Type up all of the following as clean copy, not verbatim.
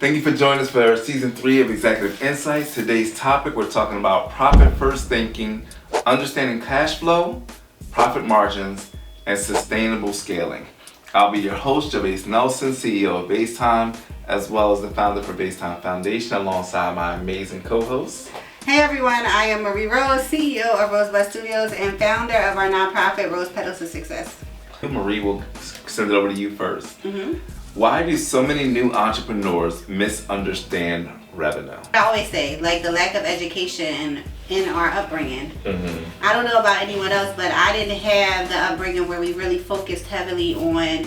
Thank you for joining us for season 3 of Executive Insights. Today's topic, we're talking about profit first thinking, understanding cash flow, profit margins, and sustainable scaling. I'll be your host, Gervais Nelson, CEO of Basetime, as well as the founder for Basetime Foundation, alongside my amazing co-host. Hey everyone, I am Marie Rose, CEO of Rosebud Studios and founder of our nonprofit Rose Petals to Success. Marie, will send it over to you first. Mm-hmm. Why do so many new entrepreneurs misunderstand revenue? I always say, like, the lack of education in our upbringing. Mm-hmm. I don't know about anyone else, but I didn't have the upbringing where we really focused heavily on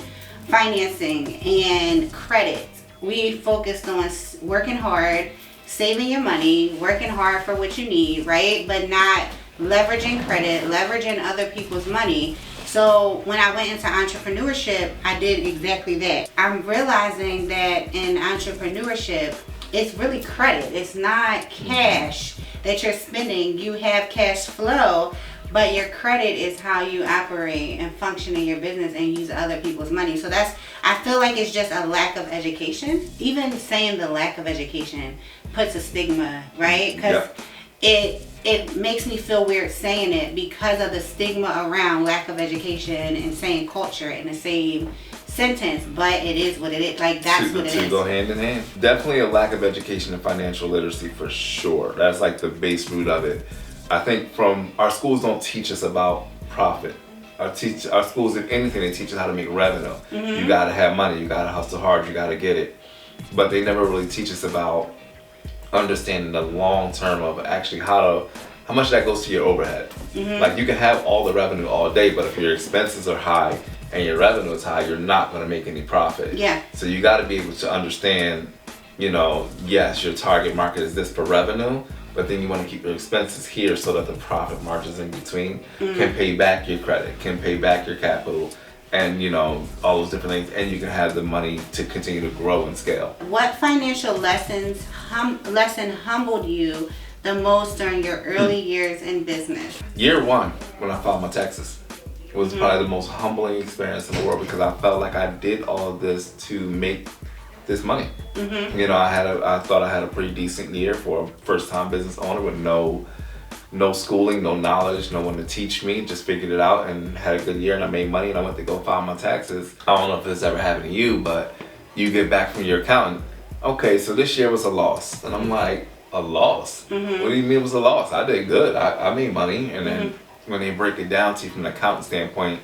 financing and credit. We focused on working hard, saving your money, working hard for what you need, right? But not leveraging credit, leveraging other people's money. So when I went into entrepreneurship, I did exactly that. I'm realizing that in entrepreneurship, it's really credit. It's not cash that you're spending. You have cash flow, but your credit is how you operate and function in your business and use other people's money. So I feel like it's just a lack of education. Even saying the lack of education puts a stigma, right? Because it makes me feel weird saying it because of the stigma around lack of education and saying culture in the same sentence, but it is what it is. Like, that's what it is. The two go hand in hand. Definitely a lack of education and financial literacy for sure. That's like the base root of it. I think from our schools don't teach us about profit. Our schools, if anything, they teach us how to make revenue. Mm-hmm. You gotta have money, you gotta hustle hard, you gotta get it. But they never really teach us about understanding the long term of actually how much that goes to your overhead. Mm-hmm. Like, you can have all the revenue all day, but if your expenses are high and your revenue is high, you're not going to make any profit. Yeah. So you got to be able to understand, yes, your target market is this for revenue, but then you want to keep your expenses here so that the profit margins in between can pay back your credit, can pay back your capital, and all those different things, and you can have the money to continue to grow and scale. What financial lesson humbled you the most during your early years in business? Year 1, when I filed my taxes, was probably the most humbling experience in the world, because I felt like I did all of this to make this money. Mm-hmm. I thought I had a pretty decent year for a first-time business owner with no schooling, no knowledge, no one to teach me. Just figured it out and had a good year, and I made money, and I went to go file my taxes. I don't know if this ever happened to you, but you get back from your accountant, okay, so this year was a loss. And I'm like, a loss? Mm-hmm. What do you mean it was a loss? I did good. I made money. And then when they break it down to you from an accountant standpoint,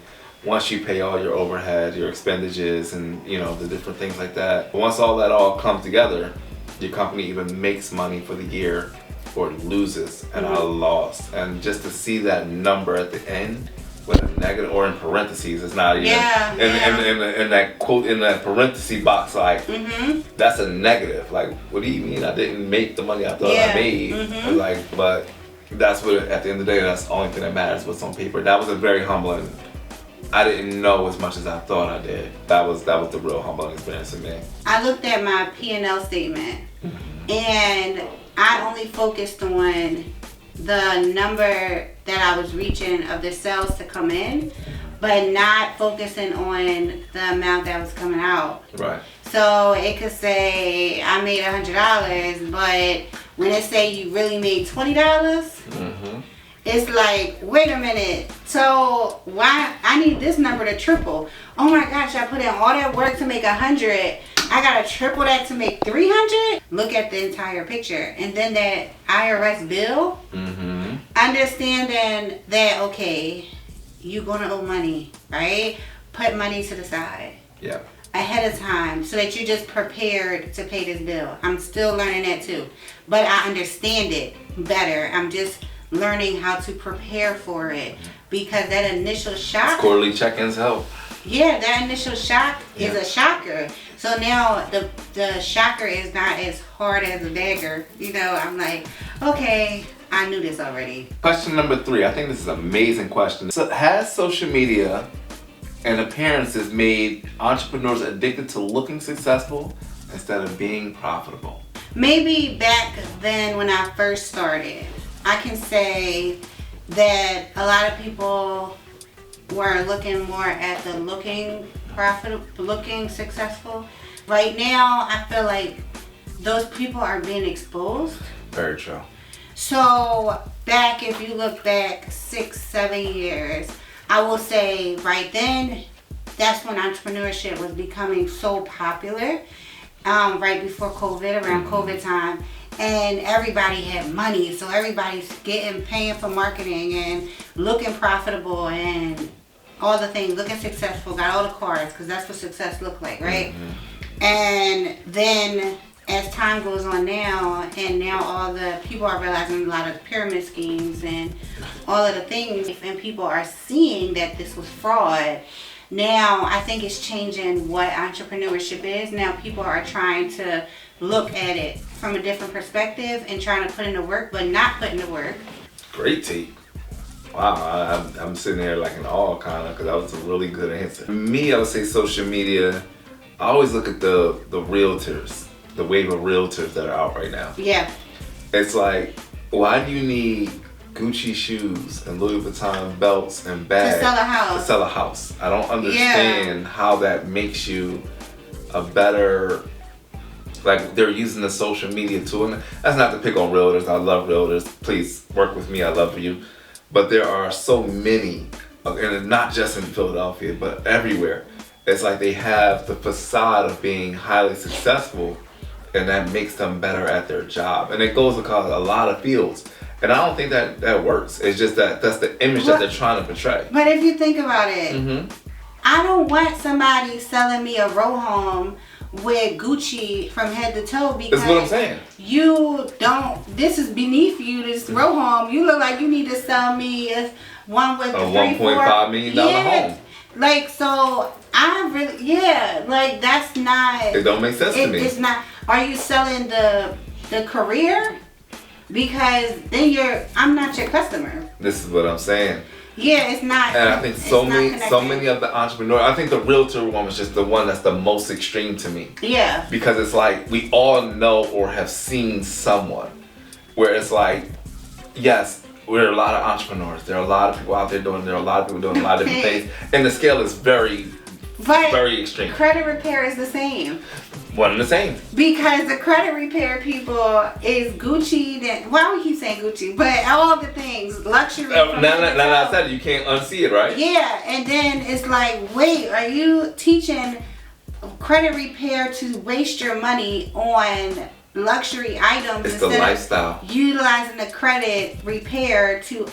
once you pay all your overhead, your expenditures, and the different things like that, once all that all comes together, your company either makes money for the year or it loses, and I lost. And just to see that number at the end with a negative, or in parentheses, it's not even in that quote, in that parenthesis box, like, that's a negative. Like, what do you mean I didn't make the money I thought I made? Like, but that's what, at the end of the day, that's the only thing that matters, what's on paper. That was a very humbling. I didn't know as much as I thought I did. That was the real humbling experience for me. I looked at my P&L statement, and I only focused on the number that I was reaching of the sales to come in, but not focusing on the amount that was coming out. Right. So it could say I made $100, but when it say you really made $20, it's like, wait a minute, so why I need this number to triple? Oh my gosh, I put in all that work to make 100. I gotta triple that to make 300. Look at the entire picture, and then that IRS bill. Understanding that, okay, you're gonna owe money, right? Put money to the side. Yeah. Ahead of time, so that you're just prepared to pay this bill. I'm still learning that too, but I understand it better. I'm just learning how to prepare for it, because that initial shock. Quarterly check-ins help. Yeah, that initial shock is a shocker. So now the shocker is not as hard as a dagger. I'm like, okay, I knew this already. Question number 3. I think this is an amazing question. So, has social media and appearances made entrepreneurs addicted to looking successful instead of being profitable? Maybe back then when I first started, I can say that a lot of people were looking more at the looking successful. Right now, I feel like those people are being exposed. Very true. So if you look back 6-7 years, I will say right then, that's when entrepreneurship was becoming so popular. Right before COVID, around COVID time, and everybody had money, so everybody's paying for marketing and looking profitable and all the things, looking successful, got all the cards, because that's what success looked like, right? And then as time goes on now, and now all the people are realizing a lot of the pyramid schemes and all of the things, and people are seeing that this was fraud. Now, I think it's changing what entrepreneurship is. Now, people are trying to look at it from a different perspective and trying to put in the work, but not putting the work. Great take. Wow, I'm sitting there like in awe, kind of, because that was a really good answer. For me, I would say social media. I always look at the realtors, the wave of realtors that are out right now. Yeah. It's like, why do you need Gucci shoes and Louis Vuitton belts and bags to sell a house? I don't understand how that makes you a better, like, they're using the social media tool. And that's not to pick on realtors. I love realtors. Please work with me. I love you. But there are so many, and not just in Philadelphia, but everywhere. It's like they have the facade of being highly successful, and that makes them better at their job. And it goes across a lot of fields. And I don't think that works. It's just that's the image that they're trying to portray. But if you think about it, I don't want somebody selling me a row home with Gucci from head to toe, because that's what I'm saying. You don't. This is beneath you. This row home. You look like you need to sell me one with a $1.5 million home. Like, so I really, like, that's not. It don't make sense to me. It's not. Are you selling the career? Because then I'm not your customer. This is what I'm saying. Yeah, it's not. And I think so many of the entrepreneurs, I think the realtor one was just the one that's the most extreme to me. Yeah. Because it's like, we all know or have seen someone where it's like, yes, there are a lot of entrepreneurs. There are a lot of people out there there are a lot of people doing a lot of different things. And the scale is very extreme. Credit repair is the same. One and the same. Because the credit repair people is Gucci. Why we keep saying Gucci? But all the things, luxury. Now I said it, you can't unsee it, right? Yeah, and then it's like, wait, are you teaching credit repair to waste your money on luxury items? It's the lifestyle. Utilizing the credit repair to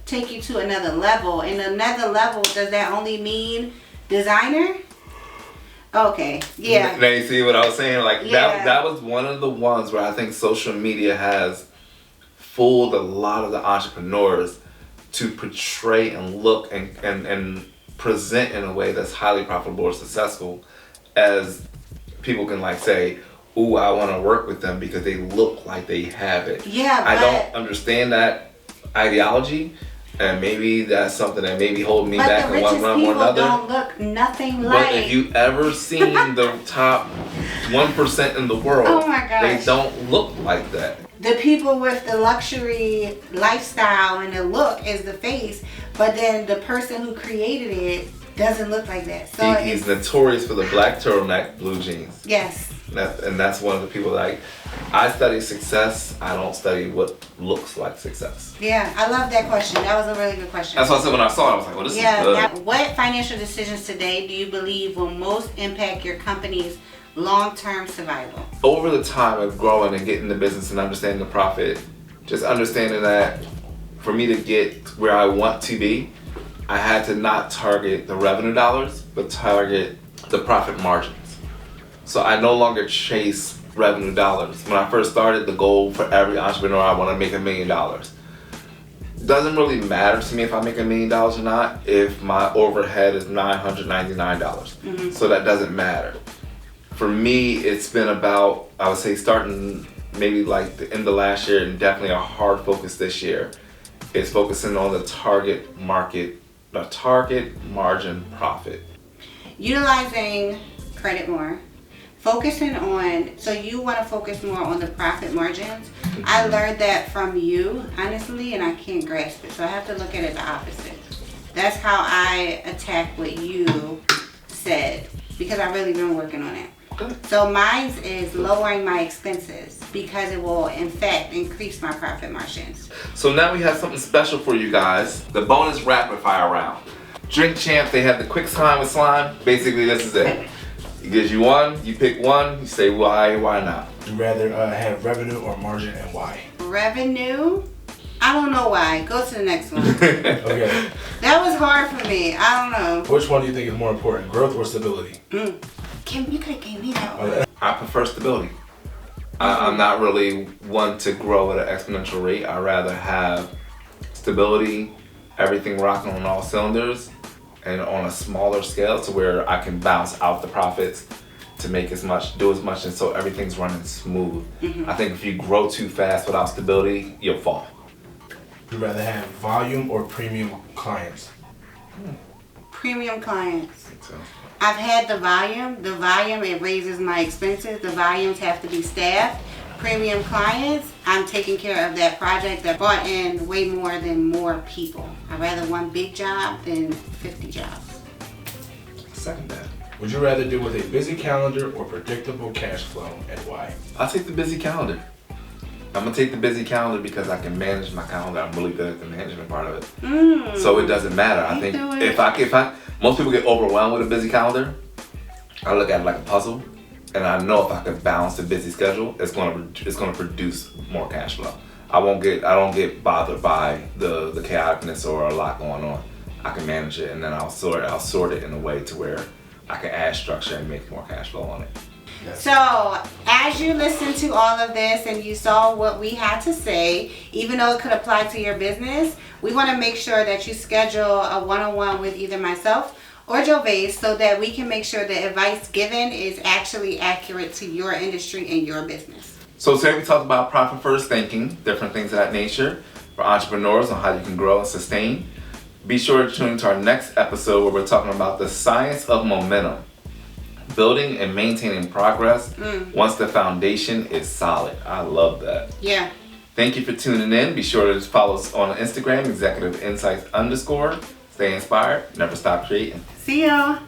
take you to another level. And another level, does that only mean designer? Okay, yeah. Now you see what I was saying? Like, that was one of the ones where I think social media has fooled a lot of the entrepreneurs to portray and look and present in a way that's highly profitable or successful, as people can like say, ooh, I want to work with them because they look like they have it. Yeah, I don't understand that ideology. And maybe that's something that maybe holding me back in one run or another. Don't look nothing like. But if you ever seen the top 1% in the world, oh my gosh, they don't look like that. The people with the luxury lifestyle and the look is the face, but then the person who created it doesn't look like that. So he's notorious for the black turtleneck, blue jeans. Yes. And that's one of the people like, I study success. I don't study what looks like success. Yeah, I love that question. That was a really good question. That's what I said when I saw it. I was like, well, this is good. Now, what financial decisions today do you believe will most impact your company's long-term survival? Over the time of growing and getting the business and understanding the profit, just understanding that for me to get where I want to be, I had to not target the revenue dollars, but target the profit margins. So I no longer chase revenue dollars. When I first started, the goal for every entrepreneur, I want to make $1 million. Doesn't really matter to me if I make $1 million or not if my overhead is $999. So that doesn't matter. For me, it's been about, I would say, starting maybe like the end of last year and definitely a hard focus this year, is focusing on the target market, the target margin profit. Utilizing credit more. Focusing on, so you want to focus more on the profit margins. I learned that from you, honestly, and I can't grasp it. So I have to look at it the opposite. That's how I attack what you said, because I've really been working on it. Good. So mine is lowering my expenses because it will, in fact, increase my profit margins. So now we have something special for you guys. The bonus rapid fire round. Drink Champs, they have the quick slime with slime. Basically, this is it. It gives you one, you pick one, you say why not. Would you rather have revenue or margin, and why? Revenue? I don't know why. Go to the next one. Okay. That was hard for me. I don't know. Which one do you think is more important, growth or stability? Kim, you could have gave me that one. I prefer stability. I'm not really one to grow at an exponential rate. I'd rather have stability, everything rocking on all cylinders, and on a smaller scale to where I can bounce out the profits to make as much, do as much, and so everything's running smooth. I think if you grow too fast without stability, you'll fall. Would you rather have volume or premium clients? Premium clients. So, I've had the volume. The volume, it raises my expenses. The volumes have to be staffed. Premium clients, I'm taking care of that project that brought in way more than more people. I'd rather one big job than 50 jobs. second that. Would you rather deal with a busy calendar or predictable cash flow, and why? I'll take the busy calendar. I'm gonna take the busy calendar because I can manage my calendar. I'm really good at the management part of it. So it doesn't matter. I think if I most people get overwhelmed with a busy calendar. I look at it like a puzzle, and I know if I can balance the busy schedule, it's gonna produce more cash flow. I don't get bothered by the chaoticness or a lot going on. I can manage it, and then I'll sort it in a way to where I can add structure and make more cash flow on it. So, as you listened to all of this and you saw what we had to say, even though it could apply to your business, we want to make sure that you schedule a one-on-one with either myself or Jovais so that we can make sure the advice given is actually accurate to your industry and your business. So today we talked about profit first thinking, different things of that nature for entrepreneurs on how you can grow and sustain. Be sure to tune into our next episode where we're talking about the science of momentum. Building and maintaining progress once the foundation is solid. I love that. Yeah. Thank you for tuning in. Be sure to follow us on Instagram, executiveInsights_. Stay inspired, never stop creating. See y'all.